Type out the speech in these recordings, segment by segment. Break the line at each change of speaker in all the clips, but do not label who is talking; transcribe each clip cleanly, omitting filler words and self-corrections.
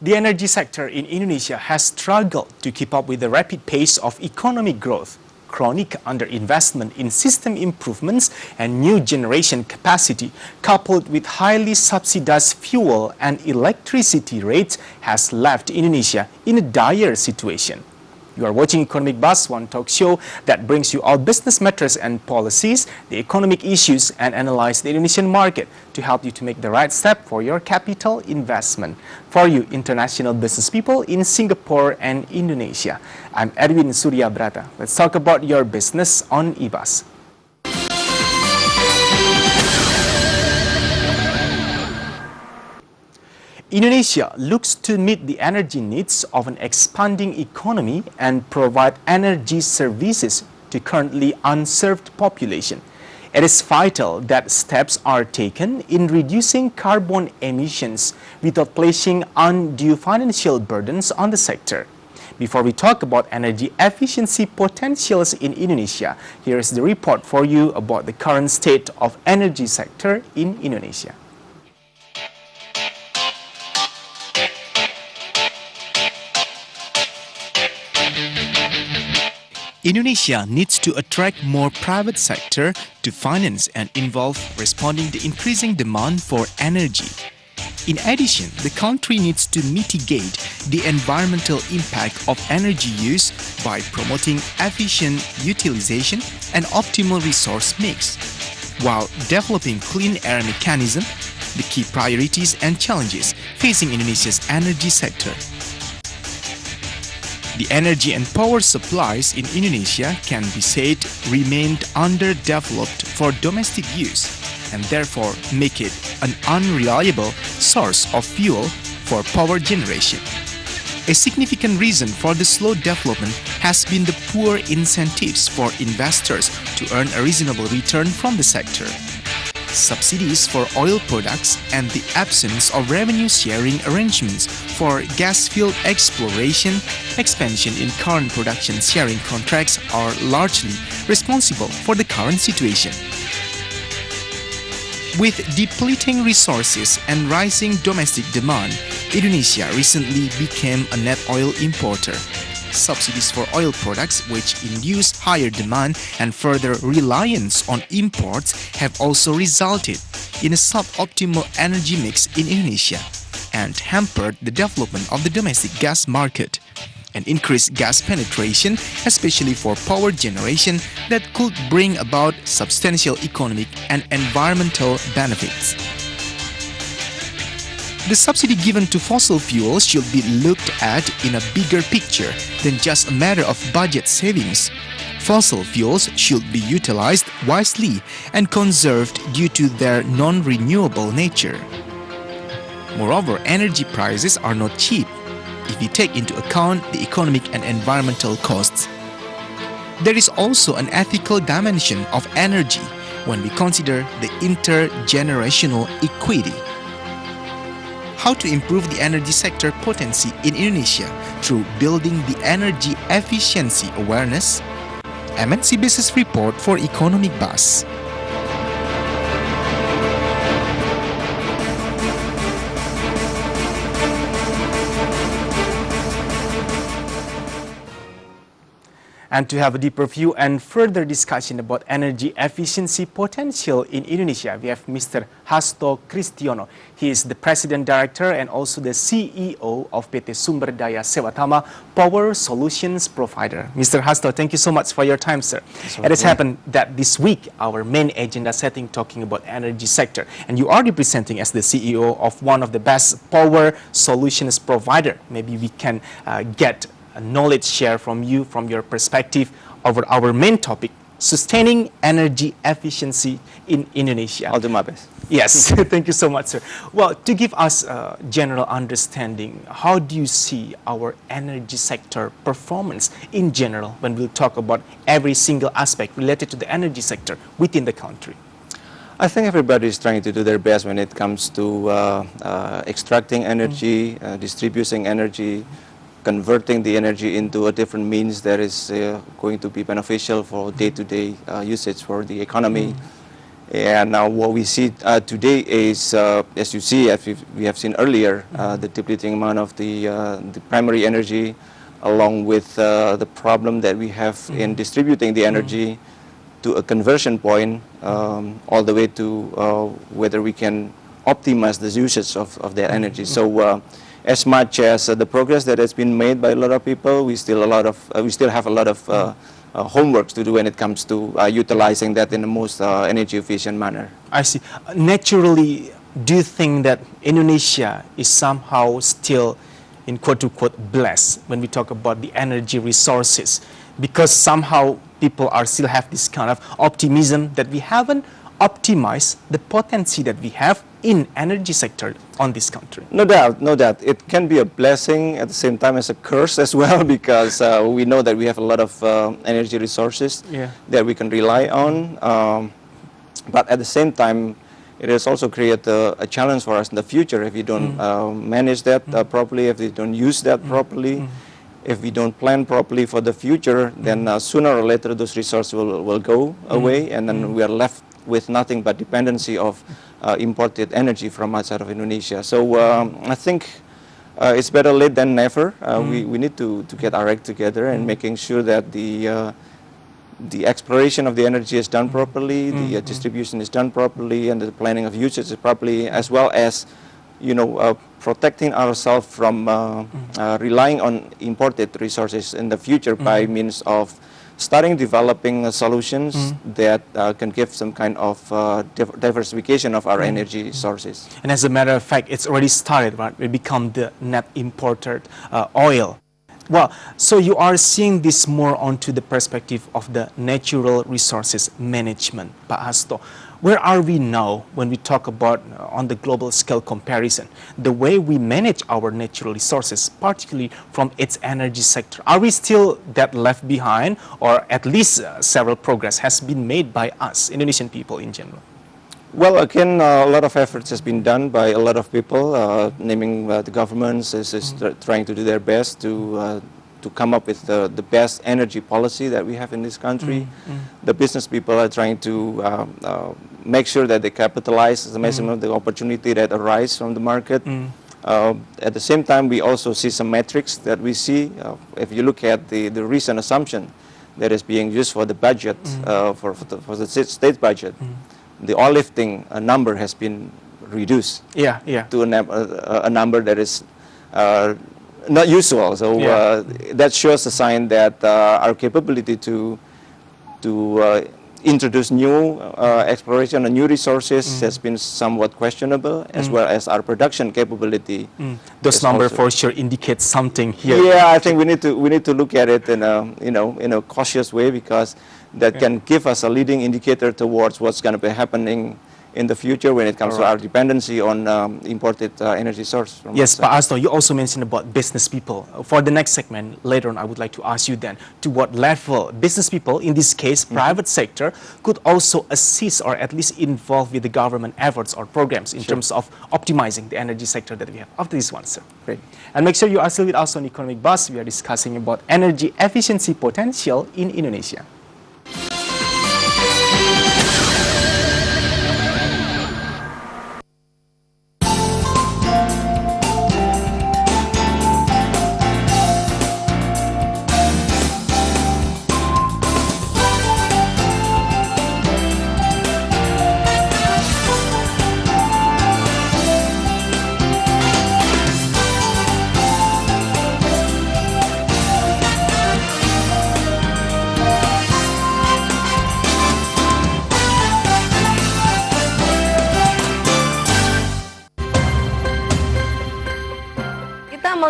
The energy sector in Indonesia has struggled to keep up with the rapid pace of economic growth. Chronic underinvestment in system improvements and new generation capacity, coupled with highly subsidized fuel and electricity rates, has left Indonesia in a dire situation. You are watching Economic Buzz, one talk show that brings you all business matters and policies, the economic issues, and analyze the Indonesian market to help you to make the right step for your capital investment. For you international business people in Singapore and Indonesia, I'm Edwin Surya Brata. Let's talk about your business on eBus. Indonesia looks to meet the energy needs of an expanding economy and provide energy services to currently unserved population. It is vital that steps are taken in reducing carbon emissions without placing undue financial burdens on the sector. Before we talk about energy efficiency potentials in Indonesia, here is the report for you about the current state of energy sector in Indonesia. Indonesia needs to attract more private sector to finance and involve responding to increasing demand for energy. In addition, the country needs to mitigate the environmental impact of energy use by promoting efficient utilization and optimal resource mix, while developing clean air mechanism, the key priorities and challenges facing Indonesia's energy sector. The energy and power supplies in Indonesia can be said remained underdeveloped for domestic use and therefore make it an unreliable source of fuel for power generation. A significant reason for the slow development has been the poor incentives for investors to earn a reasonable return from the sector. Subsidies for oil products and the absence of revenue-sharing arrangements for gas field exploration, expansion in current production sharing contracts are largely responsible for the current situation. With depleting resources and rising domestic demand, Indonesia recently became a net oil importer. Subsidies for oil products, which induce higher demand and further reliance on imports, have also resulted in a suboptimal energy mix in Indonesia and hampered the development of the domestic gas market. An increased gas penetration, especially for power generation, that could bring about substantial economic and environmental benefits. The subsidy given to fossil fuels should be looked at in a bigger picture than just a matter of budget savings. Fossil fuels should be utilized wisely and conserved due to their non-renewable nature. Moreover, energy prices are not cheap if we take into account the economic and environmental costs. There is also an ethical dimension of energy when we consider the intergenerational equity. How to improve the energy sector potency in Indonesia through building the energy efficiency awareness? MNC Business Report for Economic Buzz. And to have a deeper view and further discussion about energy efficiency potential in Indonesia, we have Mr. Hasto Kristiyono. He is the President Director and also the CEO of PT.Sumberdaya Sewatama, Power Solutions Provider. Mr. Hasto, thank you so much for your time, sir. It has happened that this week, our main agenda setting talking about energy sector, and you are representing as the CEO of one of the best power solutions provider. Maybe we can get a knowledge share from you, from your perspective, over our main topic, sustaining energy efficiency in Indonesia.
I'll do my best.
Yes, thank you so much, sir. Well, to give us a general understanding, how do you see our energy sector performance in general when we talk about every single aspect related to the energy sector within the country?
I think everybody is trying to do their best when it comes to extracting energy, distributing energy, converting the energy into a different means that is going to be beneficial for day-to-day usage for the economy. And now what we see today is, as you see, as we have seen earlier, the depleting amount of the primary energy, along with the problem that we have in distributing the energy to a conversion point, all the way to whether we can optimize the usage of that energy. So as much as the progress that has been made by a lot of people, we still have a lot of homework to do when it comes to utilizing that in the most energy efficient manner.
I see. Naturally, do you think that Indonesia is somehow still, in quote-unquote, blessed when we talk about the energy resources? Because somehow people are still have this kind of optimism that we haven't optimized the potency that we have in energy sector on this country.
No doubt, no doubt. It can be a blessing at the same time as a curse as well, because we know that we have a lot of energy resources that we can rely on. But at the same time, it has also created a challenge for us in the future if we don't manage that properly, if we don't use that properly. If we don't plan properly for the future, then sooner or later those resources will go away, and then we are left with nothing but dependency of imported energy from outside of Indonesia. So I think it's better late than never. We need to get our act together and making sure that the exploration of the energy is done properly, the distribution is done properly, and the planning of usage is properly, as well as protecting ourselves from relying on imported resources in the future by means of starting developing solutions that can give some kind of diversification of our energy sources.
And as a matter of fact, it's already started, right? We become the net imported oil. Well, so you are seeing this more onto the perspective of the natural resources management, Pak Hasto. Where are we now when we talk about on the global scale comparison, the way we manage our natural resources, particularly from its energy sector? Are we still that left behind, or at least several progress has been made by us, Indonesian people in general?
Well, again, a lot of efforts has been done by a lot of people, naming the governments is trying to do their best to come up with the best energy policy that we have in this country. The business people are trying to make sure that they capitalize the maximum of the opportunity that arise from the market. At the same time, we also see some metrics that we see. If you look at the recent assumption that is being used for the budget, for the state budget, the oil lifting number has been reduced to a number that is not usual. So that shows a sign that our capability to introduce new exploration and new resources has been somewhat questionable, as well as our production capability.
Those numbers for sure indicate something here.
Yeah, I think we need to look at it in a cautious way, because that can give us a leading indicator towards what's going to be happening in the future when it comes to our dependency on imported energy source.
Yes, Pak Hasto, you also mentioned about business people. For the next segment, later on, I would like to ask you then, to what level business people, in this case, private sector, could also assist or at least involve with the government efforts or programs in terms of optimizing the energy sector that we have. After this one, sir.
Great.
And make sure you are still with us on Economic Buzz. We are discussing about energy efficiency potential in Indonesia.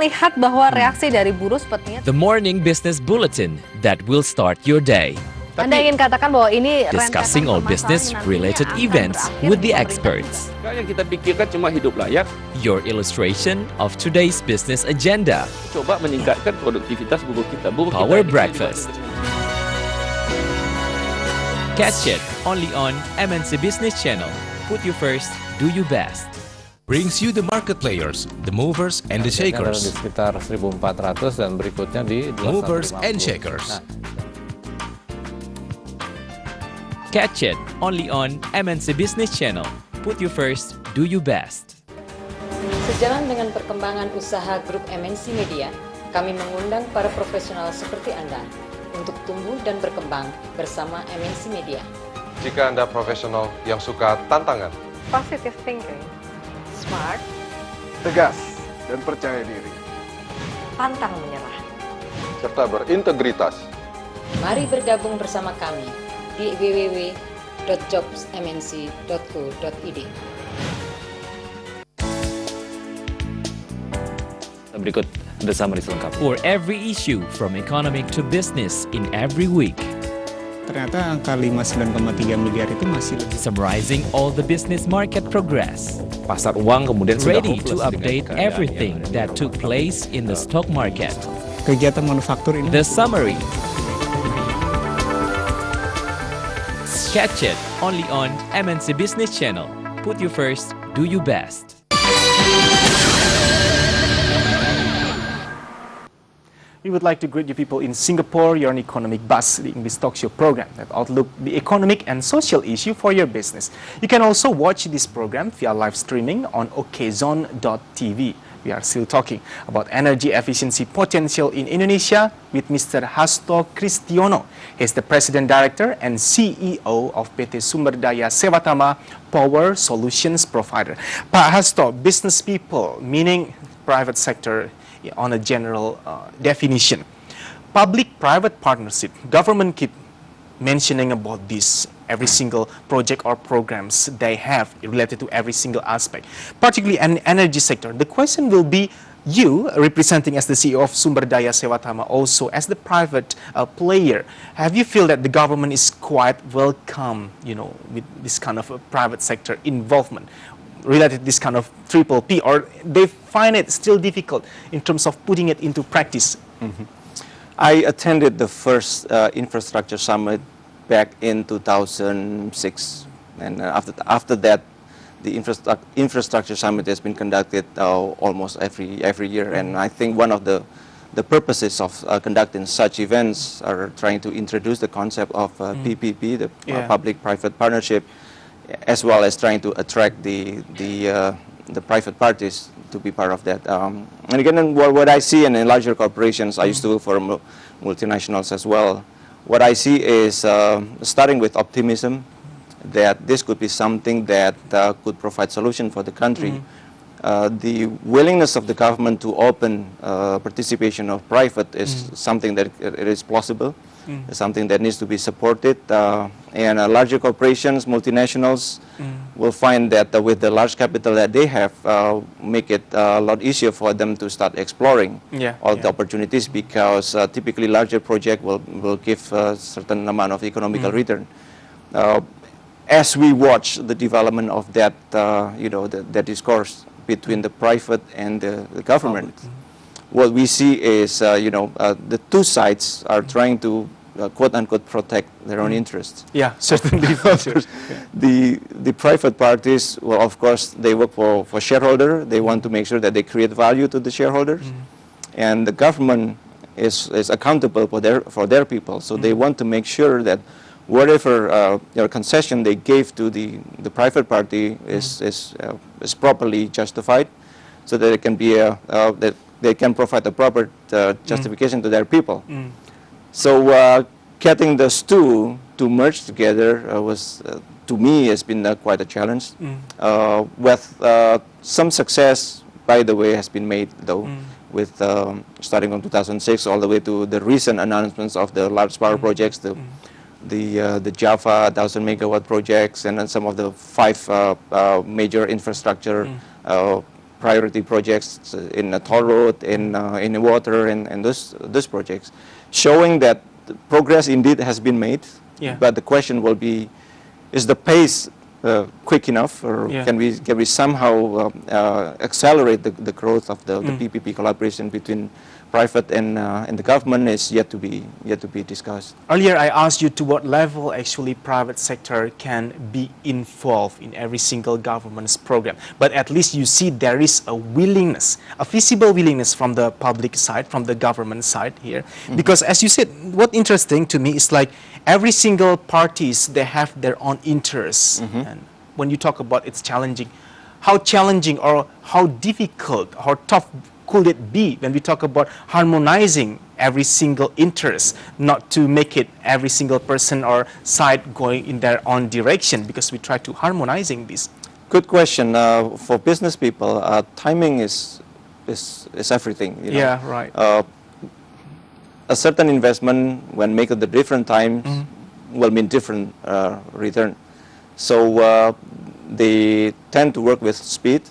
Melihat bahwa reaksi dari buruh sepertinya
The morning business bulletin that will start your day.
Anda ingin katakan bahwa ini
Discussing all business-related events with the experts.
Yang kita pikirkan cuma hidup layak.
Your illustration of today's business agenda.
Coba meningkatkan produktivitas buruh kita.
Power breakfast. Catch it only on MNC Business Channel. Put you first, do you best.
Brings you the market players, the movers and the shakers.
Di sekitar 1.400 dan berikutnya di
Movers and shakers.
Catch it only on MNC Business Channel. Put you first, do you best.
Sejalan dengan perkembangan usaha grup MNC Media, kami mengundang para profesional seperti Anda untuk tumbuh dan berkembang bersama MNC Media.
Jika Anda profesional yang suka tantangan,
positive thinking, smart,
tegas dan percaya diri,
pantang menyerah,
serta berintegritas,
mari bergabung bersama kami di www.jobsmnc.co.id.
Berikut the summary selengkap.
For every issue from economic to business in every week.
Ternyata angka 59,3 miliar itu masih lebih.
Summarizing all the business market progress.
Pasar uang kemudian sudah
Ready to
hopeless
update
dengan keadaan
everything
yang
that took place in the stock market.
Kegiatan manufaktur ini.
The summary. Catch it only on MNC Business Channel. Put you first, do you best.
We would like to greet you people in Singapore. You're on Economic Buzz, the English talk show program that outlook the economic and social issue for your business. You can also watch this program via live streaming on okzone.tv. We are still talking about energy efficiency potential in Indonesia with Mr. Hasto Kristiyono. He's the President Director and CEO of PT.Sumberdaya Sewatama, Power Solutions Provider. Pak Hasto, business people, meaning private sector, on a general definition. Public-private partnership, government keep mentioning about this every single project or programs they have related to every single aspect, particularly an energy sector. The question will be, you representing as the CEO of Sumberdaya Sewatama, also as the private player, have you feel that the government is quite welcome, with this kind of a private sector involvement related to this kind of triple P, or they find it still difficult in terms of putting it into practice?
I attended the first infrastructure summit back in 2006, and after that, the infrastructure summit has been conducted almost every year. And I think one of the purposes of conducting such events are trying to introduce the concept of PPP, the public-private partnership, as well as trying to attract the private parties to be part of that. And again, what I see in larger corporations, I used to work for multinationals as well. What I see is starting with optimism that this could be something that could provide solution for the country. The willingness of the government to open participation of private is something that it is plausible. It's something that needs to be supported, and larger corporations, multinationals, will find that with the large capital that they have, make it a lot easier for them to start exploring all the opportunities, because typically larger project will give a certain amount of economical return. As we watch the development of that, that discourse between the private and the government, what we see is, the two sides are trying to quote-unquote protect their own interests.
Yeah, certainly.
The private parties, well, of course, they work for shareholder. They want to make sure that they create value to the shareholders. And the government is accountable for their people. So they want to make sure that whatever concession they gave to the private party is properly justified, so that it can be that they can provide a proper justification to their people. So getting those two to merge together was, to me, has been quite a challenge. With some success, by the way, has been made though, with starting from 2006 all the way to the recent announcements of the large power projects, the Java 1,000 megawatt projects, and then some of the 5 major infrastructure priority projects in the toll road, in the water, and those projects, showing that progress indeed has been made. But the question will be, is the pace quick enough, or can we somehow accelerate the growth of the PPP collaboration between private and the government is yet to be discussed.
Earlier, I asked you to what level actually private sector can be involved in every single government's program. But at least you see there is a willingness, a visible willingness from the public side, from the government side here. Because as you said, what interesting to me is like every single parties, they have their own interests. And when you talk about it's challenging, how challenging or how difficult, how tough could it be when we talk about harmonizing every single interest, not to make it every single person or side going in their own direction, because we try to harmonizing this.
Good question. For business people, timing is everything. You know?
Yeah, right.
A certain investment, when made at the different times, will mean different return. So they tend to work with speed,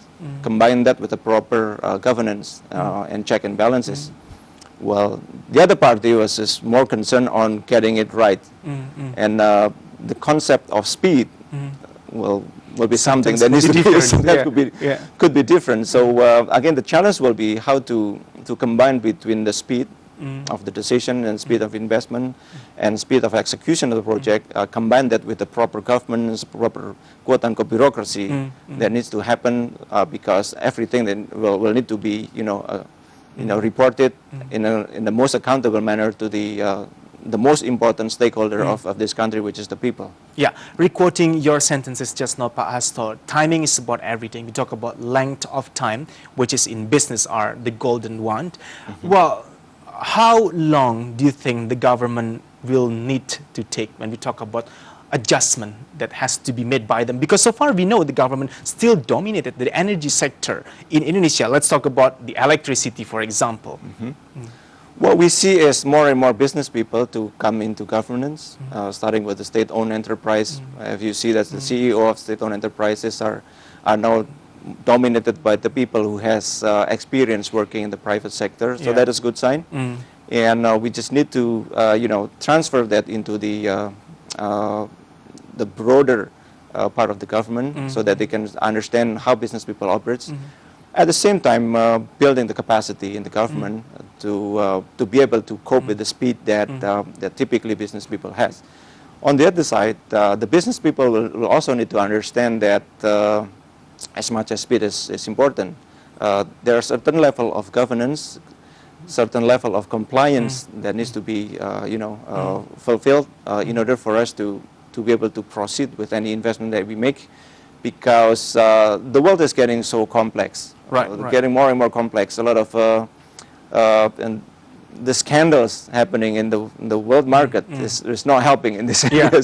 combine that with the proper governance and check and balances. Well, the other party is more concerned on getting it right, and the concept of speed will be something that needs to be could be different. So again, the challenge will be how to combine between the speed of the decision and speed of investment and speed of execution of the project, combine that with the proper governance, proper quote-unquote bureaucracy that needs to happen, because everything then will need to be reported in the most accountable manner to the most important stakeholder of this country, which is the people.
Yeah, requoting your sentences just now, Pak Hasto, timing is about everything. We talk about length of time, which is in business are the golden one. Well, how long do you think the government will need to take when we talk about adjustment that has to be made by them? Because so far we know the government still dominated the energy sector in Indonesia. Let's talk about the electricity, for example.
What we see is more and more business people to come into governance, starting with the state-owned enterprise. If you see that the CEO of state-owned enterprises are now dominated by the people who has experience working in the private sector, so that is a good sign. And we just need to transfer that into the broader part of the government, so that they can understand how business people operates. At the same time, building the capacity in the government to be able to cope with the speed that that typically business people has. On the other side, the business people will also need to understand that as much as speed is important, there are certain level of governance, certain level of compliance that needs to be fulfilled in order for us to be able to proceed with any investment that we make, because the world is getting so complex, getting more and more complex. A lot of and the scandals happening in the world market is not helping in this area.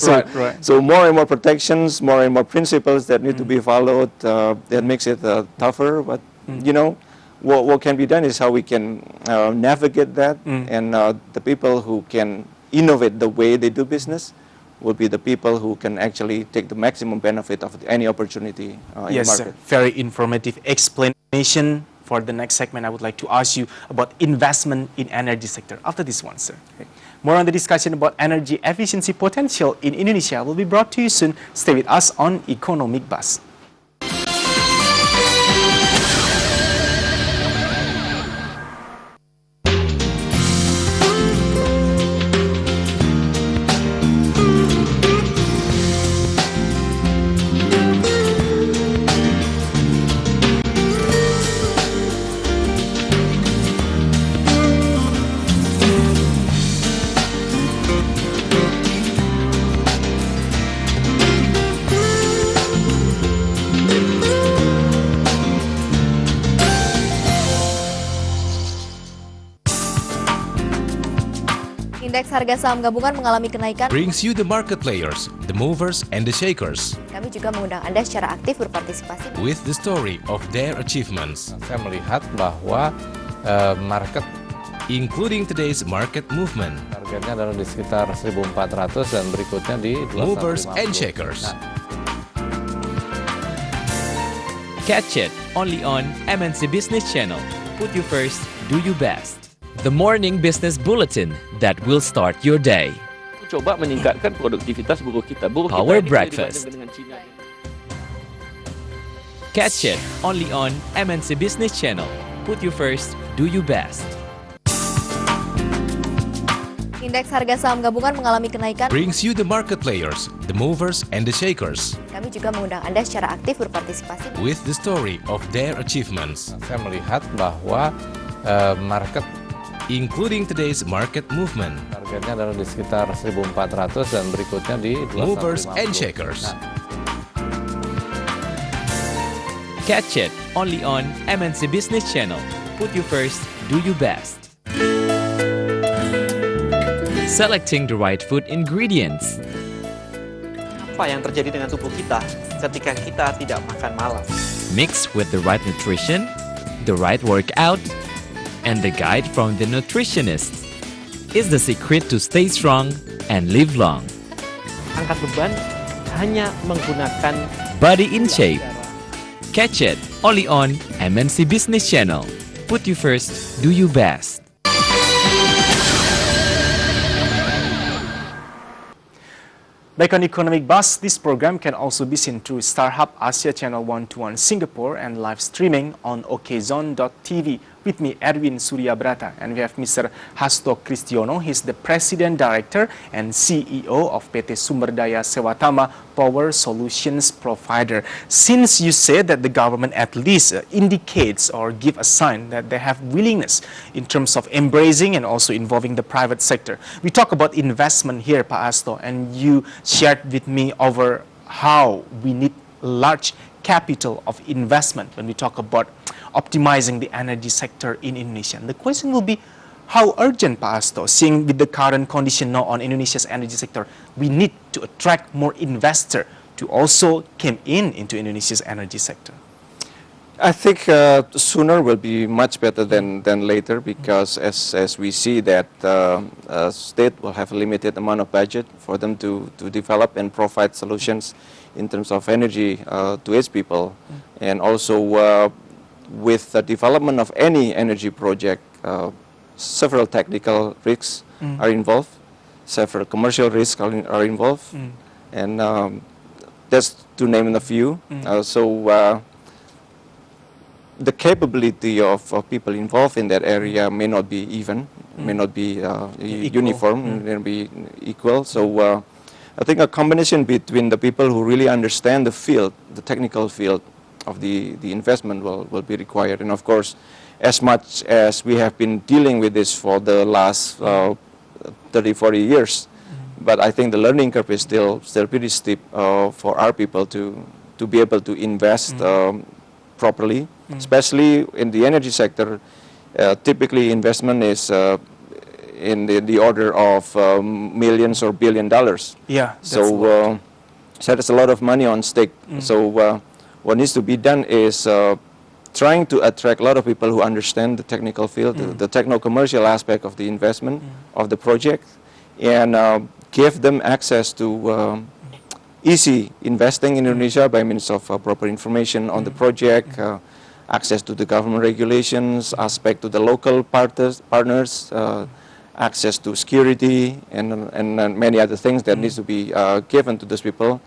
So more and more protections, more and more principles that need to be followed. That makes it tougher. But what can be done is how we can navigate that, and the people who can innovate the way they do business will be the people who can actually take the maximum benefit of any opportunity in the market.
Yes, very informative explanation. For the next segment, I would like to ask you about investment in energy sector. After this one, sir. More on the discussion about energy efficiency potential in Indonesia will be brought to you soon. Stay with us on Economic Buzz.
Indeks harga saham gabungan mengalami kenaikan.
Brings you the market players, the movers and the shakers.
Kami juga mengundang Anda secara aktif berpartisipasi
with the story of their achievements.
Saya melihat bahwa market,
including today's market movement,
targetnya adalah di sekitar 1.400 dan berikutnya di 250.
Movers and shakers.
Catch it only on MNC Business Channel. Put you first, do you best. The morning business bulletin that will start your day.
Coba meningkatkan produktivitas buruh kita.
Power breakfast. Catch it only on MNC Business Channel. Put you first, do you best.
Indeks harga saham gabungan mengalami kenaikan.
Brings you the market players, the movers and the shakers.
Kami juga mengundang Anda secara aktif berpartisipasi
with the story of their achievements.
Saya melihat bahwa market,
including today's market movement.
Targetnya adalah di sekitar 1.400 dan berikutnya di 250.
Movers and shakers.
Catch it only on MNC Business Channel. Put you first, do you best. Selecting the right food ingredients.
Apa yang terjadi dengan tubuh kita ketika kita tidak makan malam?
Mix with the right nutrition, the right workout, and the guide from the nutritionist is the secret to stay strong and live long.
Angkat beban hanya menggunakan
Body in shape. Catch it only on MNC Business Channel. Put you first, do you best.
Back on Economic Buzz, this program can also be seen through StarHub Asia Channel 121 Singapore and live streaming on okzone.tv. With me, Erwin Suryabrata, and we have Mr. Hasto Kristiyono. He's the President Director and CEO of PT.Sumberdaya Sewatama, Power Solutions Provider. Since you said that the government at least indicates or give a sign that they have willingness in terms of embracing and also involving the private sector, we talk about investment here, Pak Hasto, and you shared with me over how we need large capital of investment when we talk about optimizing the energy sector in Indonesia. And the question will be, how urgent, Pak Hasto, seeing with the current condition now on Indonesia's energy sector, we need to attract more investor to also come into Indonesia's energy sector?
I think sooner will be much better than later, because as we see that state will have a limited amount of budget for them to develop and provide solutions in terms of energy to its people. And also with the development of any energy project, several technical risks are involved, several commercial risks are involved, and that's to name a few. So the capability of people involved in that area may not be even, may not be uniform, may not be equal. So I think a combination between the people who really understand the field, the technical field of the investment will be required. And of course, as much as we have been dealing with this for the last 30, 40 years, but I think the learning curve is still pretty steep for our people to be able to invest properly, especially in the energy sector. Typically investment is in the order of millions or $1 billion.
Yeah.
So there's a lot of money on stake. So what needs to be done is trying to attract a lot of people who understand the technical field, the techno-commercial aspect of the investment of the project, and give them access to easy investing in Indonesia by means of proper information on the project, access to the government regulations, aspect to the local partners, access to security, and many other things that needs to be given to those people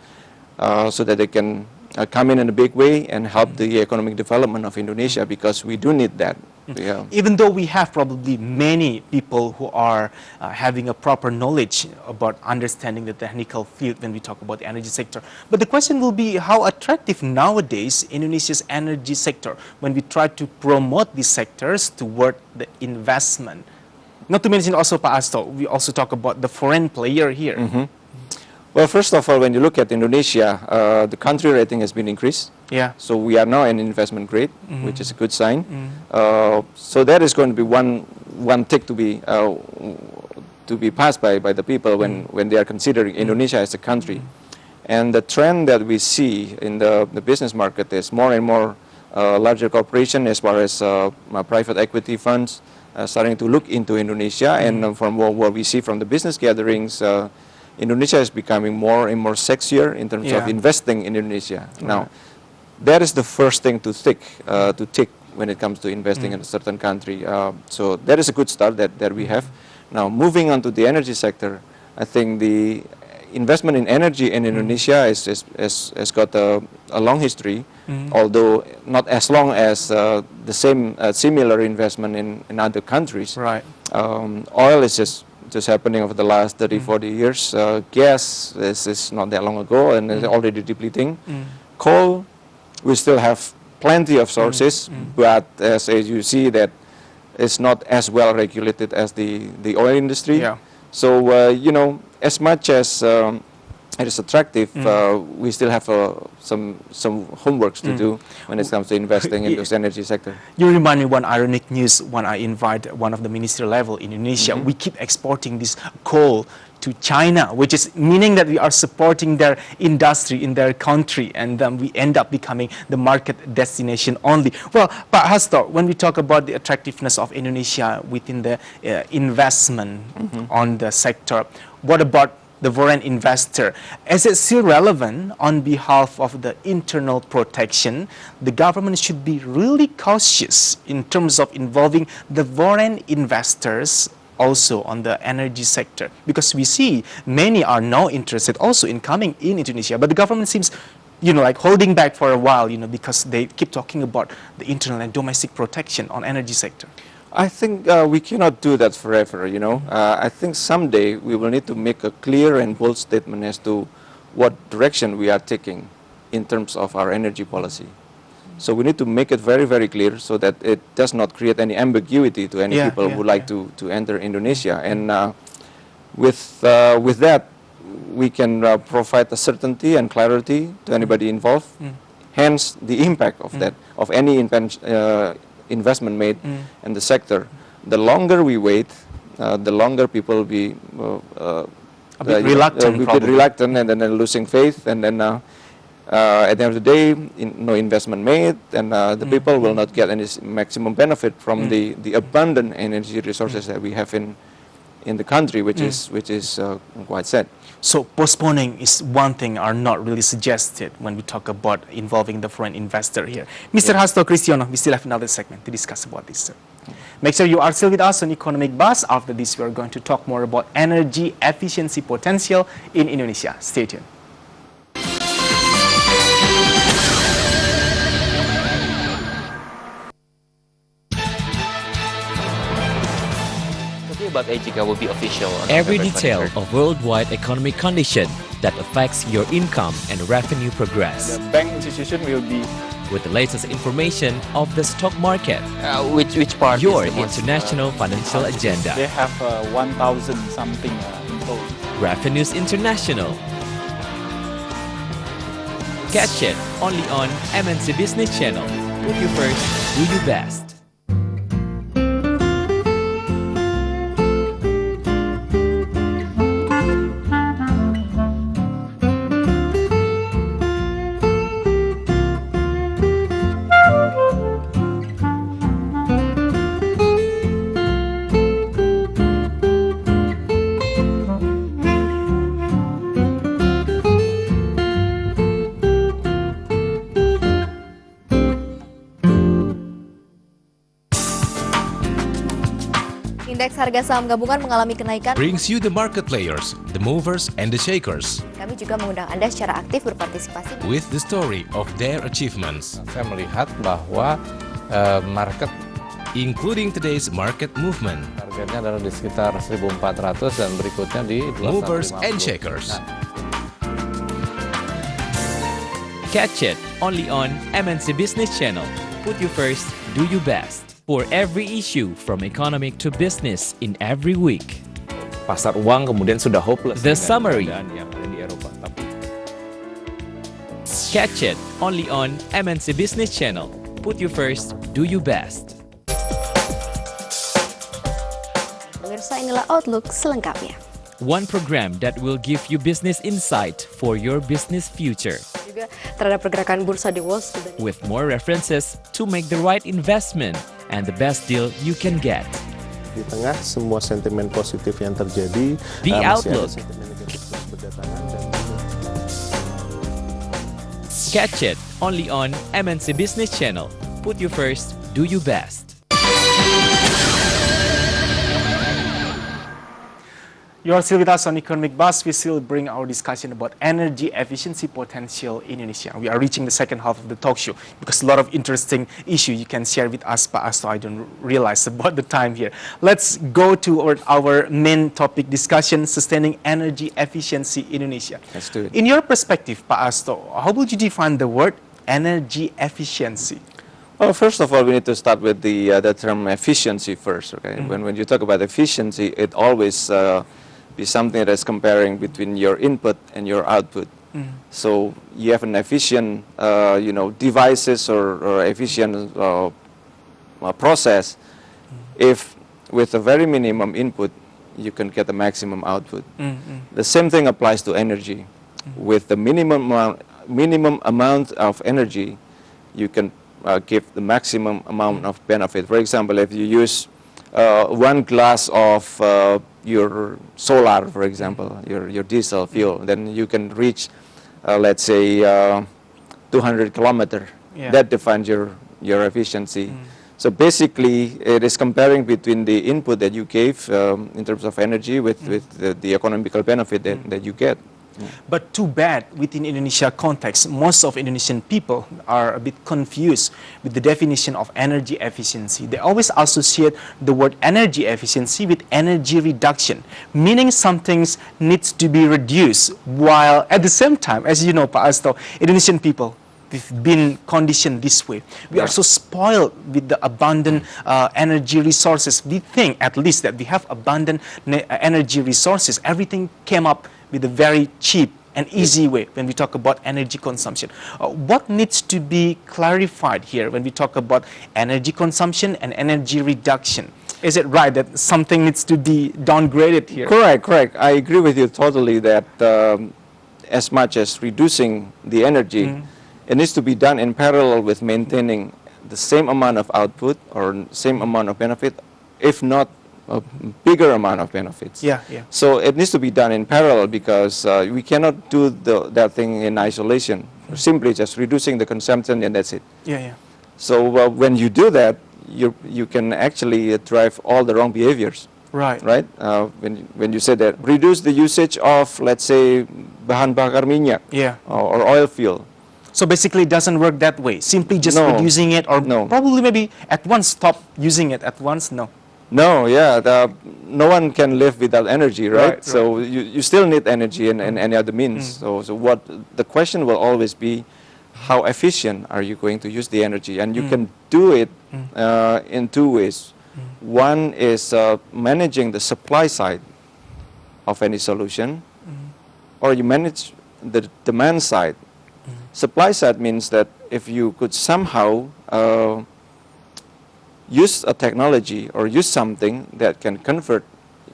so that they can come in a big way and help the economic development of Indonesia, because we do need that. Yeah.
Even though we have probably many people who are having a proper knowledge about understanding the technical field when we talk about the energy sector, but the question will be how attractive nowadays Indonesia's energy sector when we try to promote these sectors toward the investment. Not to mention also, Pak Hasto, we also talk about the foreign player here.
Well, first of all, when you look at Indonesia, the country rating has been increased.
Yeah.
So we are now in investment grade, which is a good sign. So that is going to be one tick to be passed by the people when they are considering Indonesia as a country. And the trend that we see in the business market is more and more larger corporation, as well as private equity funds, starting to look into Indonesia. And from what we see from the business gatherings, Indonesia is becoming more and more sexier in terms of investing in Indonesia. Now, that is the first thing to tick when it comes to investing in a certain country. So that is a good start that we have. Now, moving on to the energy sector, I think the investment in energy in Indonesia has got a long history, although not as long as the similar investment in other countries.
Right.
Oil is just happening over the last 30, 40 years. Gas is not that long ago and is already depleting. Coal, we still have plenty of sources, but as you see that is not as well regulated as the oil industry.
Yeah.
So, you know, as much as it is attractive, we still have some homeworks to do when it comes to investing in this energy sector.
You remind me one ironic news when I invite one of the ministry level in Indonesia. We keep exporting this coal to China, which is meaning that we are supporting their industry in their country, and then we end up becoming the market destination only. Well, Pak Hasto, when we talk about the attractiveness of Indonesia within the investment on the sector, what about the foreign investor? Is it still relevant on behalf of the internal protection? The government should be really cautious in terms of involving the foreign investors also on the energy sector, because we see many are now interested also in coming in Indonesia, but the government seems, you know, like holding back for a while, you know, because they keep talking about the internal and domestic protection on energy sector.
I think we cannot do that forever, you know. I think someday we will need to make a clear and bold statement as to what direction we are taking in terms of our energy policy. So we need to make it very, very clear so that it does not create any ambiguity to any people who like to enter Indonesia. And with that, we can provide a certainty and clarity to anybody involved. Hence, the impact of that, of any investment made in the sector. The longer we wait, the longer people will be
a bit reluctant,
and then losing faith, and then at the end of the day, no investment made, and the people will not get any maximum benefit from the abundant energy resources that we have in the country, which is quite sad.
So postponing is one thing are not really suggested when we talk about involving the foreign investor here. Mr. Hasto Kristiyono, we still have another segment to discuss about this, sir. Make sure you are still with us on Economic Buzz. After this, we are going to talk more about energy efficiency potential in Indonesia. Stay tuned.
Acara will be official.
Every detail of worldwide economic condition that affects your income and revenue progress.
The bank institution will be
with the latest information of the stock market.
Which part?
Your international financial agenda.
They have 1,000 something in total.
Revenues International. Catch it only on MNC Business Channel. Put you first, do you best.
Indeks harga saham gabungan mengalami kenaikan.
Brings you the market players, the movers and the shakers.
Kami juga mengundang Anda secara aktif berpartisipasi
with the story of their achievements.
Saya melihat bahwa market,
including today's market movement,
targetnya adalah di sekitar 1.400 dan berikutnya di 250.
Movers and shakers.
Catch it only on MNC Business Channel. Put you first, do you best. For every issue from economic to business in every week.
Pasar uang kemudian sudah hopeless.
The summary.
Yang ada di Eropa.
Catch it only on MNC Business Channel. Put you first, do you best.
Pemirsa, inilah Outlook selengkapnya.
One program that will give you business insight for your business future.
Juga terhadap pergerakan bursa di Wall Street.
With more references to make the right investment and the best deal you can get.
Di tengah semua sentimen positif yang terjadi,
The Outlook. Catch it only on MNC Business Channel. Put you first, do you best.
You are still with us on Economic Buzz. We still bring our discussion about energy efficiency potential in Indonesia. We are reaching the second half of the talk show because a lot of interesting issues you can share with us, Pak Hasto. I don't realize about the time here. Let's go to our main topic discussion, sustaining energy efficiency in Indonesia.
Let's do it.
In your perspective, Pak Hasto, how would you define the word energy efficiency?
Well, first of all, we need to start with the term efficiency first. Okay, when you talk about efficiency, it always be something that's comparing between your input and your output. So you have an efficient, devices or efficient process. If with a very minimum input, you can get the maximum output. The same thing applies to energy. With the minimum amount of energy, you can give the maximum amount of benefit. For example, if you use 1 glass of your solar, for example, your diesel fuel, then you can reach, let's say, 200 kilometers. That defines your efficiency. So basically, it is comparing between the input that you gave in terms of energy with the economical benefit that you get.
But too bad, within Indonesia context, most of Indonesian people are a bit confused with the definition of energy efficiency. They always associate the word energy efficiency with energy reduction, meaning something needs to be reduced, while at the same time, as you know, Pak Hasto, Indonesian people, we've been conditioned this way. We are so spoiled with the abundant energy resources. We think, at least, that we have abundant energy resources. Everything came up with a very cheap and easy way when we talk about energy consumption. What needs to be clarified here when we talk about energy consumption and energy reduction? Is it right that something needs to be downgraded here?
Correct. I agree with you totally that as much as reducing the energy, it needs to be done in parallel with maintaining the same amount of output or same amount of benefit, if not a bigger amount of benefits. So it needs to be done in parallel because we cannot do that thing in isolation. Simply just reducing the consumption and that's it. So when you do that, you can actually drive all the wrong behaviors.
Right.
When you say that, reduce the usage of, let's say, bahan bakar minyak or oil fuel.
So basically it doesn't work that way. Simply just reducing it, or probably maybe at once stop using it at once? No,
no one can live without energy, right? So you still need energy and any other means. So what the question will always be, how efficient are you going to use the energy? And you can do it in 2 ways. One is managing the supply side of any solution, or you manage the demand side. Supply side means that if you could somehow use a technology or use something that can convert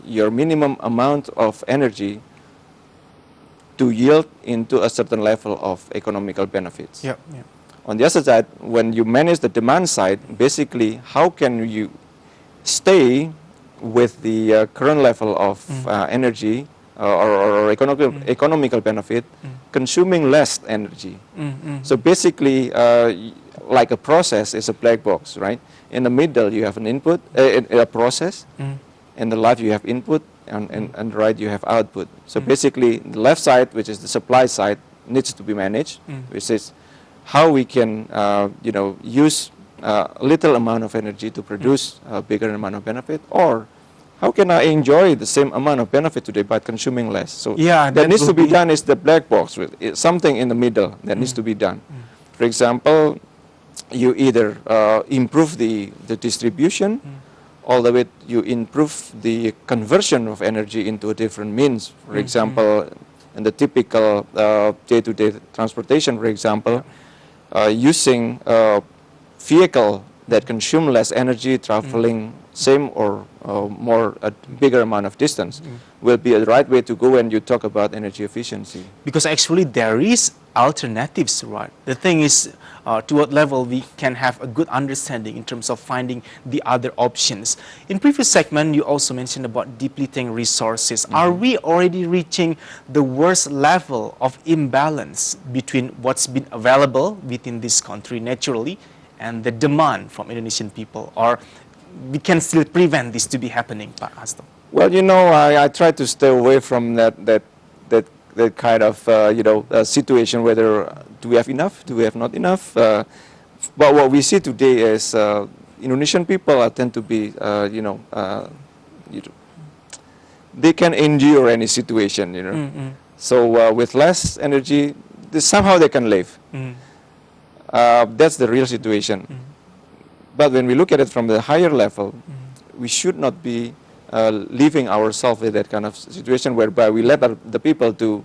your minimum amount of energy to yield into a certain level of economical benefits. On the other side, when you manage the demand side, basically how can you stay with the current level of energy or economical benefit, consuming less energy. So basically, like a process is a black box, right? In the middle you have an input, a process. In the left you have input, and right you have output. So basically, the left side, which is the supply side, needs to be managed, which is how we can use a little amount of energy to produce a bigger amount of benefit, or how can I enjoy the same amount of benefit today by consuming less? So that needs to be done is the black box, with something in the middle that needs to be done. For example, you either improve the distribution, all the way you improve the conversion of energy into a different means. For example, in the typical day-to-day transportation, for example, using a vehicle that consume less energy, traveling same or a bigger amount of distance will be a right way to go when you talk about energy efficiency.
Because actually there is alternatives, right? The thing is, to what level we can have a good understanding in terms of finding the other options. In previous segment, you also mentioned about depleting resources. Are we already reaching the worst level of imbalance between what's been available within this country naturally and the demand from Indonesian people, or we can still prevent this to be happening, Pak Hasto?
Well, I try to stay away from that kind of situation, whether do we have enough, do we have not enough. But what we see today is Indonesian people tend to be, they can endure any situation, So with less energy, somehow they can live. That's the real situation. But when we look at it from the higher level, we should not be leaving ourselves in that kind of situation whereby we let the people to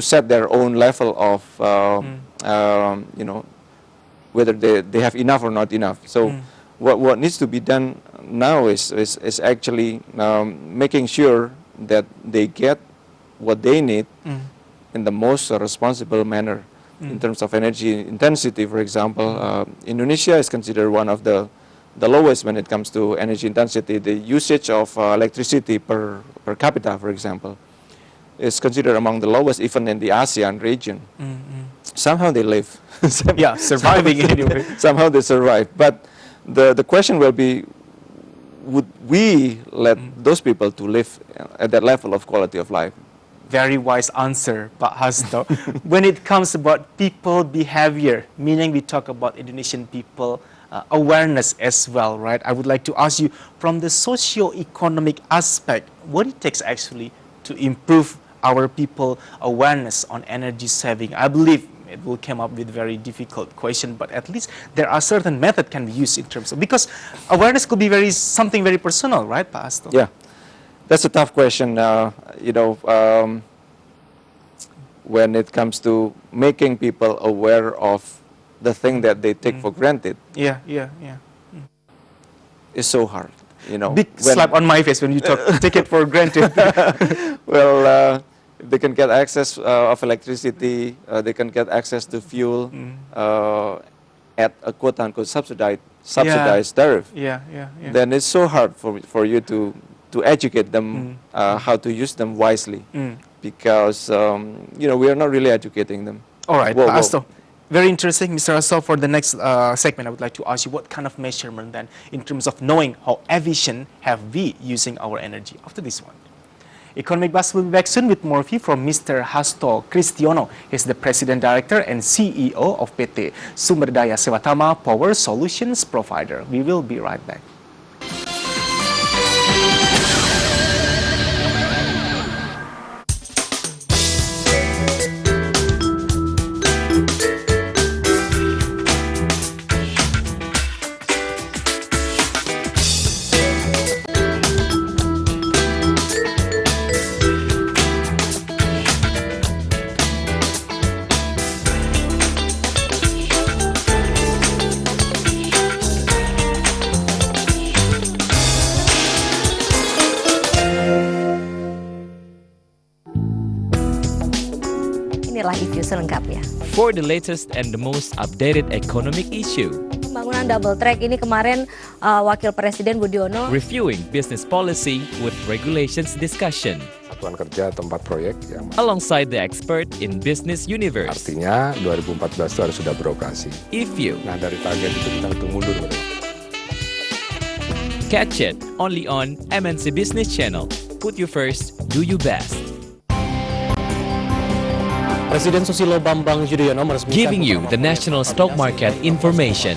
set their own level of whether they have enough or not enough. So what needs to be done now is actually making sure that they get what they need in the most responsible manner. In terms of energy intensity, for example, Indonesia is considered one of the lowest when it comes to energy intensity. The usage of electricity per capita, for example, is considered among the lowest even in the ASEAN region. Somehow they live.
Surviving anyway.
Somehow they survive. But the question will be, would we let those people to live at that level of quality of life?
Very wise answer, Pak Hasto. When it comes about people behavior, meaning we talk about Indonesian people awareness as well, right? I would like to ask you, from the socio-economic aspect, what it takes actually to improve our people awareness on energy saving? I believe it will come up with very difficult question, but at least there are certain method can be used in terms of, because awareness could be something very personal, right, Pak Hasto?
Yeah. That's a tough question, when it comes to making people aware of the thing that they take for granted.
Yeah.
It's so hard,
Big slap on my face when you take it for granted.
Well, they can get access of electricity, they can get access to fuel at a quote-unquote subsidized tariff.
Yeah.
Then it's so hard for you to educate them how to use them wisely, because we are not really educating them.
All right, Pak Hasto. Very interesting, Mr. Hasto. For the next segment, I would like to ask you what kind of measurement then, in terms of knowing how efficient have we using our energy after this one. Economic Buzz will be back soon with more view from Mr. Hasto Kristiyono. He's the President Director and CEO of PT.Sumberdaya Sewatama, Power Solutions Provider. We will be right back.
Inilah review selengkapnya.
For the latest and the most updated economic issue.
Pembangunan double track ini kemarin Wakil Presiden Budiono
Reviewing business policy with regulations discussion.
Satuan kerja tempat proyek yang
Alongside the expert in business universe.
artinya 2014 itu harus sudah beroperasi.
If
Nah dari target itu kita hitung mundur.
Catch it only on MNC Business Channel. Put you first, do you best.
Presiden Susilo Bambang Yudhoyono meresmikan
Giving you the national stock market information.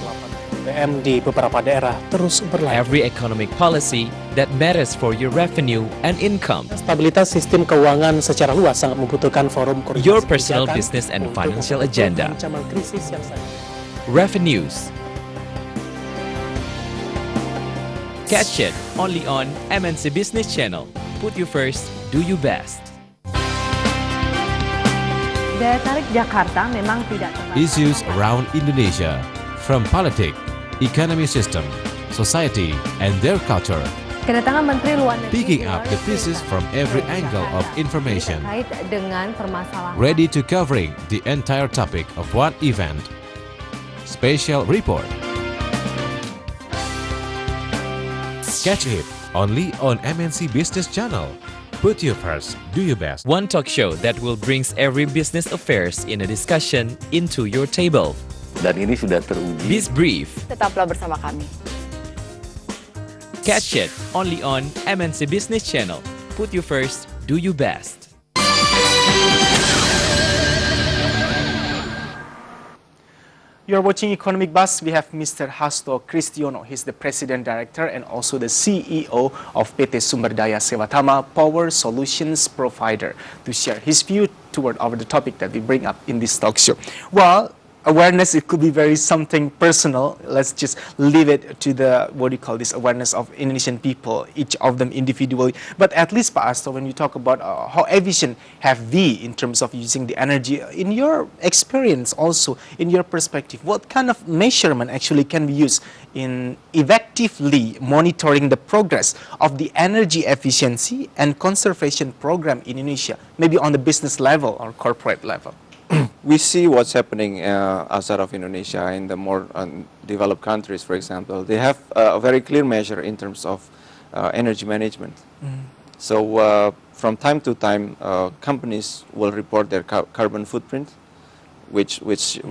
BM di beberapa daerah terus berlanjut.
Every economic policy that matters for your revenue and income.
Stabilitas sistem keuangan secara luas sangat membutuhkan forum koordinasi
Your personal
kebijakan
business and
untuk
financial
betul-betul
agenda.
ancaman krisis yang
Revenues. Catch it only on MNC Business Channel. Put you first, do you best.
Daya tarik Jakarta memang tidak terbatas.
Issues around Indonesia, from politics, economy system, society, and their culture.
Kedatangan Menteri Luar Negeri
Picking up the pieces from every angle of information.
terkait dengan permasalahan.
Ready to covering the entire topic of one event. Special report. Catch it only on MNC Business Channel. Put you first, do your best.
One talk show that will brings every business affairs in a discussion into your table.
Dan ini sudah teruji.
Be brief.
Tetaplah bersama kami.
Catch it only on MNC Business Channel. Put you first, do you best.
You're watching Economic Buzz. We have Mr. Hasto Kristiyono. He's the President Director and also the CEO of PT.Sumberdaya Sewatama, Power Solutions Provider, to share his view toward over the topic that we bring up in this talk show. Well, awareness, it could be very something personal. Let's just leave it to the, what do you call this, awareness of Indonesian people, each of them individually. But at least, Pak Hasto, when you talk about how efficient have we in terms of using the energy, in your experience also, in your perspective, what kind of measurement actually can we use in effectively monitoring the progress of the energy efficiency and conservation program in Indonesia, maybe on the business level or corporate level?
We see what's happening outside of Indonesia in the more developed countries, for example. They have a very clear measure in terms of energy management. So from time to time, companies will report their carbon footprint, which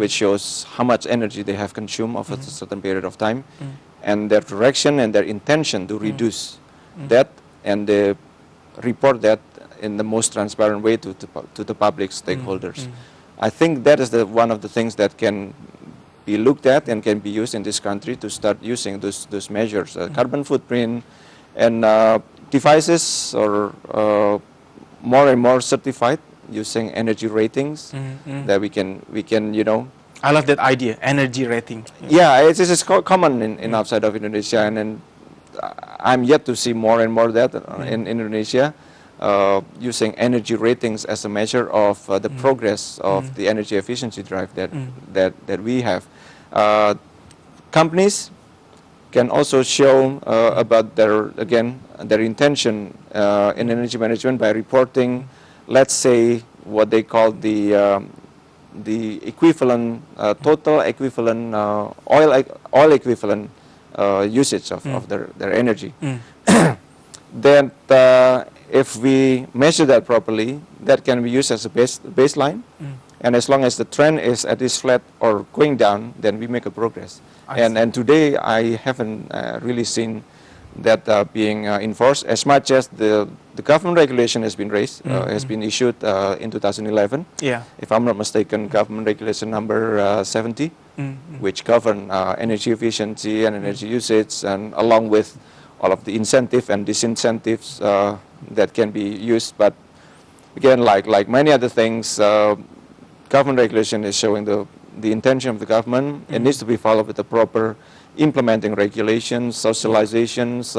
shows how much energy they have consumed over a certain period of time, and their direction and their intention to reduce that, and they report that in the most transparent way to the public stakeholders. I think that is one of the things that can be looked at and can be used in this country to start using those measures, carbon footprint, and devices or more and more certified using energy ratings that we can
I love that idea, energy rating.
Yeah, it is common in outside of Indonesia, and then I'm yet to see more and more that in Indonesia, using energy ratings as a measure of the progress of the energy efficiency drive that we have. Companies can also show about their intention in energy management by reporting, let's say, what they call the equivalent total equivalent oil equivalent usage of their energy. Then if we measure that properly, that can be used as a baseline, and as long as the trend is at this flat or going down, then we make a progress. And today I haven't really seen that being enforced, as much as the government regulation has been raised, has been issued in 2011.
Yeah.
If I'm not mistaken, government regulation number 70, which govern energy efficiency and energy usage, and along with all of the incentive and disincentives that can be used. But again, like many other things, government regulation is showing the intention of the government. It needs to be followed with the proper implementing regulations, socializations,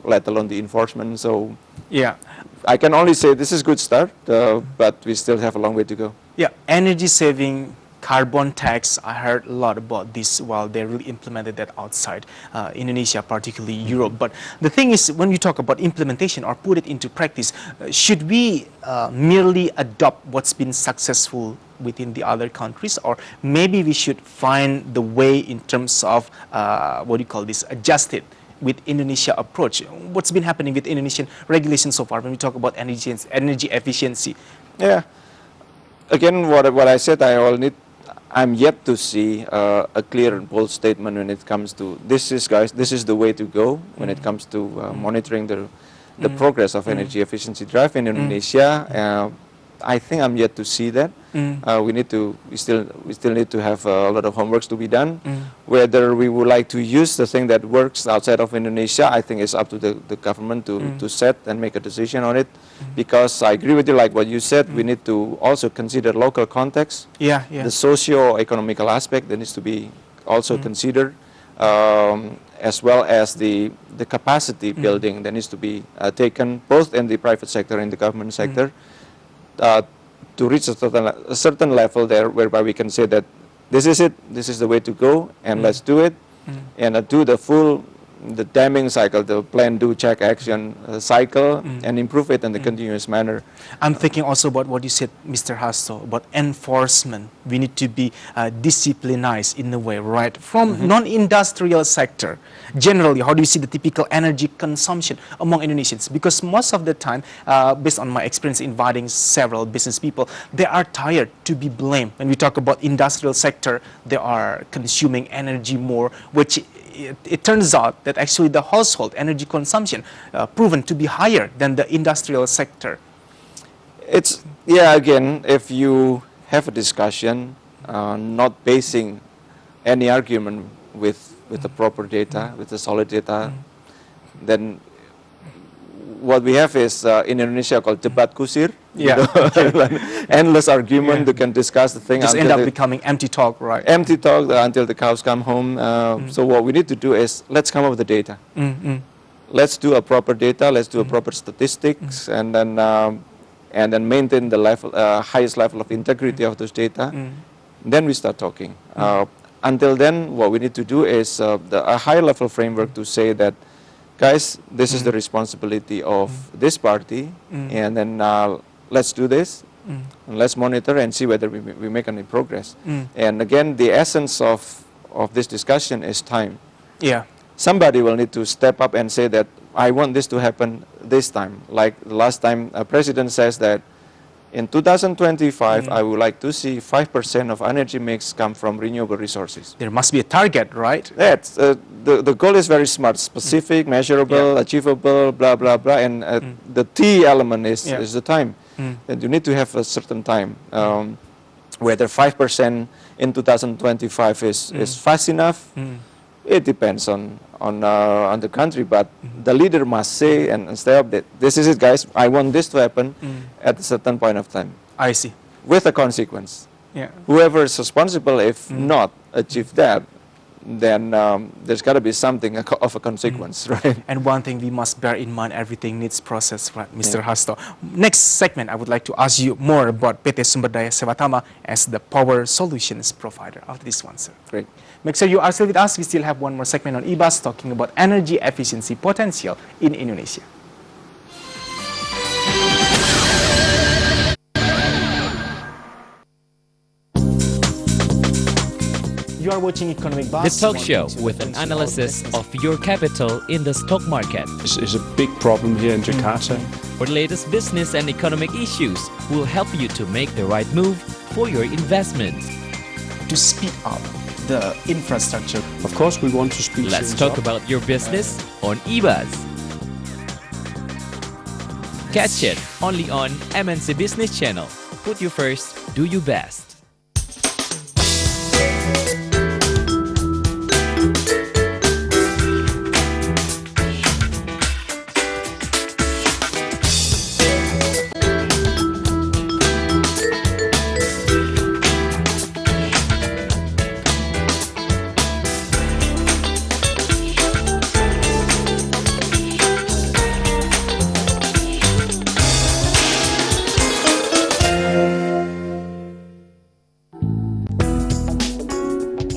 let alone the enforcement. So
yeah,
I can only say this is a good start, but we still have a long way to go.
Yeah, energy saving, carbon tax, I heard a lot about this while they really implemented that outside Indonesia, particularly Europe. But the thing is, when we talk about implementation or put it into practice, should we merely adopt what's been successful within the other countries, or maybe we should find the way in terms of, adjust it with Indonesia approach? What's been happening with Indonesian regulation so far when we talk about energy efficiency?
Yeah. Again, what I said, I'm yet to see a clear and bold statement when it comes to this is the way to go when it comes to monitoring the progress of energy efficiency drive in Indonesia. I think I'm yet to see that. We still need to have a lot of homeworks to be done. Whether we would like to use the thing that works outside of Indonesia, I think it's up to the government to set and make a decision on it. Because I agree with you, like what you said, we need to also consider local context. The socio-economical aspect that needs to be also considered, as well as the capacity building that needs to be taken both in the private sector and the government sector. To reach a certain level there, whereby we can say that this is it, this is the way to go, and let's do it, and do the damming cycle, the plan, do, check, action cycle, and improve it in the continuous manner.
I'm thinking also about what you said, Mr. Hasto, about enforcement. We need to be disciplinized in a way, right? From non-industrial sector, generally, how do you see the typical energy consumption among Indonesians? Because most of the time, based on my experience inviting several business people, they are tired to be blamed. When we talk about industrial sector, they are consuming energy more, which it turns out that actually the household energy consumption proven to be higher than the industrial sector.
Again, if you have a discussion, not basing any argument with the proper data, with the solid data, then what we have is in Indonesia called debat kusir.
Yeah.
Endless argument. You can discuss the thing.
Just end up becoming empty talk, right?
Empty talk until the cows come home. So what we need to do is let's come up with the data. Let's do a proper data. Let's do a proper statistics, and then maintain the level, highest level of integrity of those data. Then we start talking. Until then, what we need to do is a higher level framework to say that, guys, this is the responsibility of this party, and then let's do this, and let's monitor and see whether we make any progress. And again, the essence of this discussion is time.
Yeah.
Somebody will need to step up and say that I want this to happen this time. Like the last time, a president says that in 2025, I would like to see 5% of energy mix come from renewable resources.
There must be a target, right?
That's the goal is very smart, specific, measurable, achievable, blah blah blah, and the T element is the time. And you need to have a certain time. Whether 5% in 2025 is fast enough, it depends on the country, but the leader must say and stay up that this is it, guys. I want this to happen at a certain point of time.
I see.
With a consequence.
Yeah.
Whoever is responsible, if not achieve that, then there's got to be something of a consequence, right?
And one thing we must bear in mind, everything needs process, right, Mr. Hasto? Next segment, I would like to ask you more about PT.Sumberdaya Sewatama as the power solutions provider. After this one, sir.
Great.
Make sure you are still with us. We still have one more segment on IBAS talking about energy efficiency potential in Indonesia. You are watching Economic Buzz.
The talk show with an analysis of your capital in the stock market.
This is a big problem here in Jakarta.
For the latest business and economic issues, will help you to make the right move for your investments.
To speed up the infrastructure.
Of course, we want to speed
Let's
things
talk
up.
about your business on IBAS. Catch it only on MNC Business Channel. Put you first, do you best.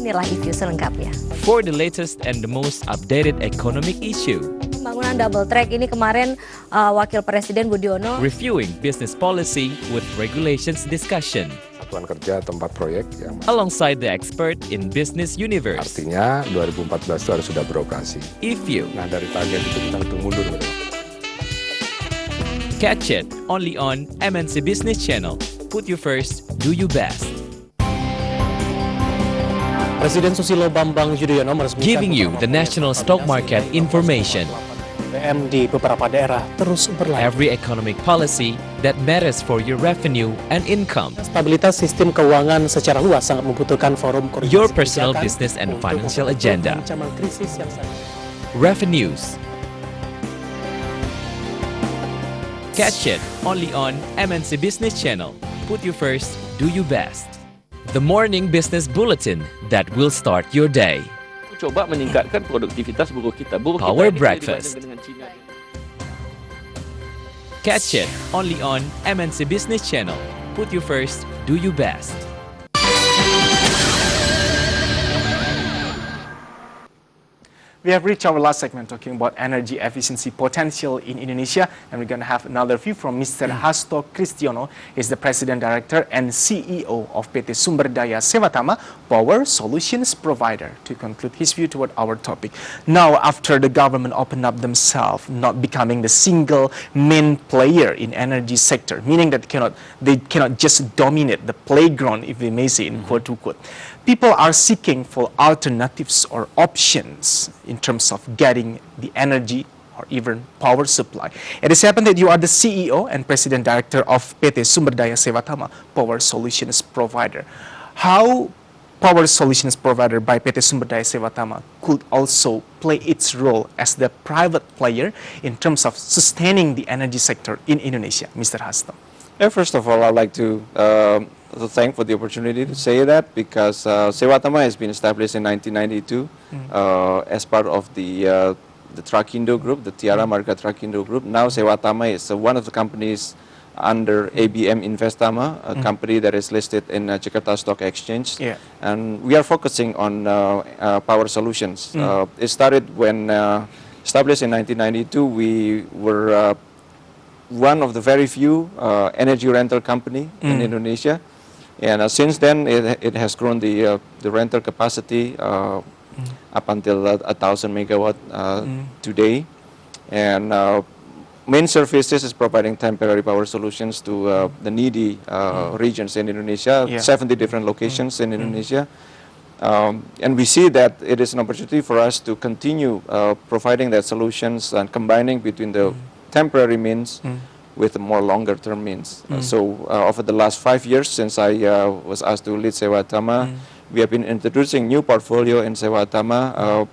Inilah review selengkapnya.
For the latest and the most updated economic issue.
Pembangunan double track ini kemarin Wakil Presiden Budiono
Reviewing business policy with regulations discussion.
Satuan kerja tempat proyek yang
alongside the expert in business universe.
artinya 2014 itu harus sudah beroperasi.
IFU.
Nah dari target itu kita hitung mundur.
Catch it only on MNC Business Channel. Put you first, do you best.
Presiden Susilo Bambang Yudhoyono meresmikan
Giving you the national stock market information.
BBM di beberapa daerah terus berlanjut.
Every economic policy that matters for your revenue and income.
Stabilitas sistem keuangan secara luas sangat membutuhkan forum koordinasi
Your personal
kebijakan
business and
untuk
financial
menghadapi
agenda.
ancaman krisis yang saat ini.
Revenues. Catch it only on MNC Business Channel. Put you first, do you best. The morning business bulletin that will start your day.
Coba meningkatkan produktivitas buruh kita. Buruh
Power
kita ini
breakfast.
dibanding dengan Cina.
Catch it only on MNC Business Channel. Put you first, do you best.
We have reached our last segment talking about energy efficiency potential in Indonesia, and we're going to have another view from Mr. Hasto Kristiyono. He's the President Director and CEO of PT.Sumberdaya Sewatama, Power Solutions Provider, to conclude his view toward our topic. Now, after the government opened up themselves, not becoming the single main player in energy sector, meaning that they cannot just dominate the playground, if we may say, in quote unquote. People are seeking for alternatives or options in terms of getting the energy or even power supply. It has happened that you are the CEO and President Director of PT.Sumberdaya Sewatama, Power Solutions Provider. How power solutions provider by PT.Sumberdaya Sewatama could also play its role as the private player in terms of sustaining the energy sector in Indonesia, Mr. Hasto?
First of all, I'd like to thank for the opportunity to say that, because Sewatama has been established in 1992 as part of the Trakindo group, the Tiara Marga Trakindo group. Now Sewatama is one of the companies under ABM Investama, a company that is listed in Jakarta Stock Exchange. And we are focusing on power solutions. It started when established in 1992. We were one of the very few energy rental company in Indonesia. And since then, it has grown the rental capacity up until 1,000 megawatt today. And main services is providing temporary power solutions to the needy regions in Indonesia, 70 different locations in Indonesia. And we see that it is an opportunity for us to continue providing that solutions and combining between the temporary means with more longer term means. So over the last 5 years since I was asked to lead Sewatama, we have been introducing new portfolio in Sewatama,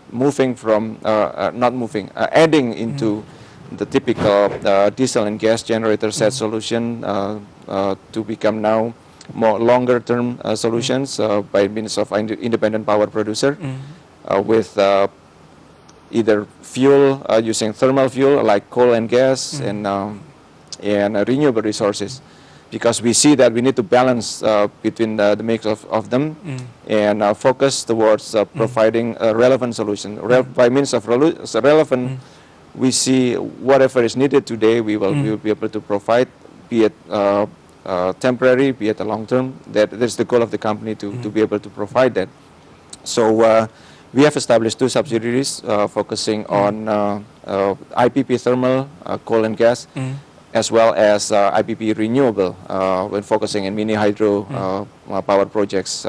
adding into the typical diesel and gas generator set solution to become now more longer term solutions by means of independent power producer with either fuel using thermal fuel like coal and gas and renewable resources, because we see that we need to balance between the mix of them and focus towards providing a relevant solution. By means of relevant, we see whatever is needed today, we will be able to provide, be it temporary, be it a long term. That's the goal of the company, to be able to provide that. So we have established 2 subsidiaries focusing on IPP thermal, coal and gas, as well as IPP renewable, when focusing in mini hydro power projects.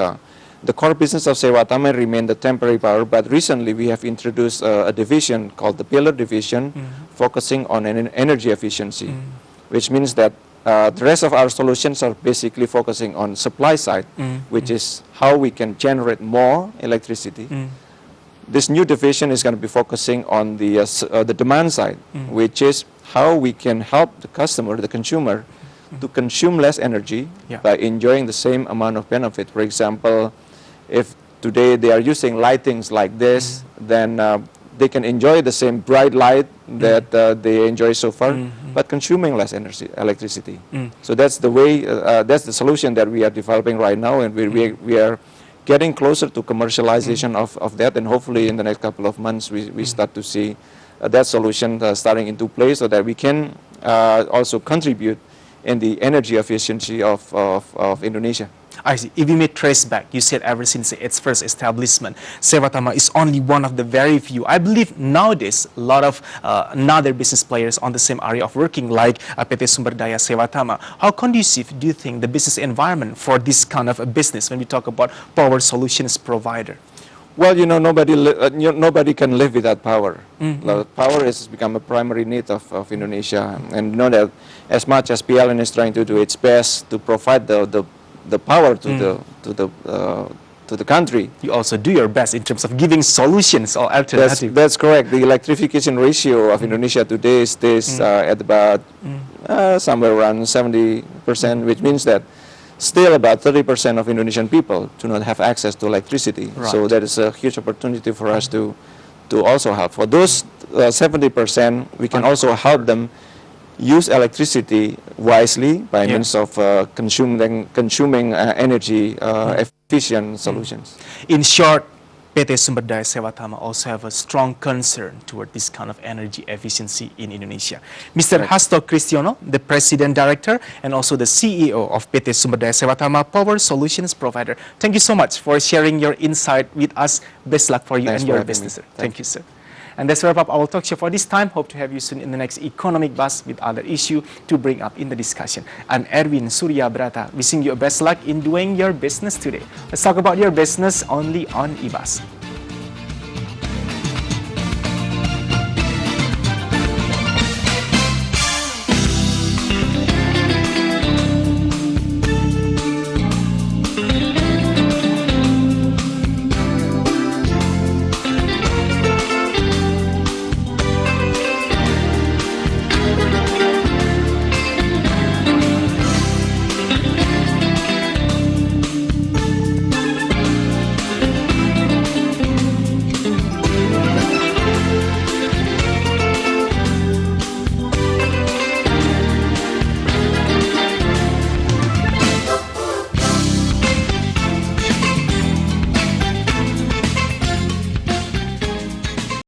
The core business of Sewatama remained the temporary power, but recently we have introduced a division called the Pillar Division, focusing on energy efficiency, which means that the rest of our solutions are basically focusing on supply side, which is how we can generate more electricity. This new division is going to be focusing on the demand side, which is how we can help the customer, the consumer, to consume less energy by enjoying the same amount of benefit. For example, if today they are using lightings like this, then they can enjoy the same bright light that they enjoy so far, but consuming less electricity. So that's the way, that's the solution that we are developing right now, and we are getting closer to commercialization of that, and hopefully in the next couple of months we start to see that solution starting into play, so that we can also contribute in the energy efficiency of Indonesia.
I see. If we may trace back, you said ever since its first establishment, Sewatama is only one of the very few. I believe nowadays a lot of other business players on the same area of working, like PT.Sumberdaya Sewatama. How conducive do you think the business environment for this kind of a business when we talk about power solutions provider?
Well, you know, nobody can live without power. Power has become a primary need of Indonesia, and you know that as much as PLN is trying to do its best to provide the power to the country,
you also do your best in terms of giving solutions or alternatives.
That's correct. The electrification ratio of Indonesia today stays at about somewhere around 70%, which means that still about 30% of Indonesian people do not have access to electricity.
Right.
So that is a huge opportunity for us to also help. For those 70%, we can also help them use electricity wisely by means of consuming energy efficient solutions.
In short, PT.Sumberdaya Sewatama also have a strong concern toward this kind of energy efficiency in Indonesia. Mr. Hasto Kristiyono, the President Director and also the CEO of PT.Sumberdaya Sewatama Power Solutions Provider. Thank you so much for sharing your insight with us. Best luck for you and your business, sir. Thank you, sir. And that's wrap up our talk show for this time. Hope to have you soon in the next Economic Buzz with other issue to bring up in the discussion. I'm Erwin Surya Brata, wishing you best luck in doing your business today. Let's talk about your business only on eBus.